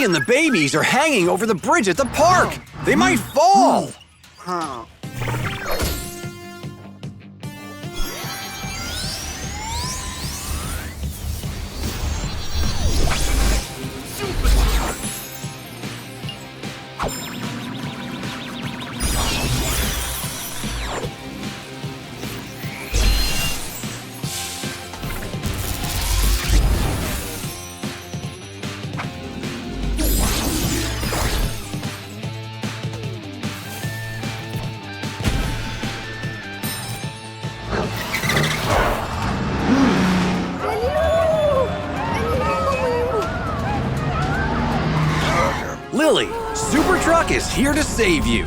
Lily and the babies are hanging over the bridge at the park. They might fall. Lily, Super Truck is here to save you.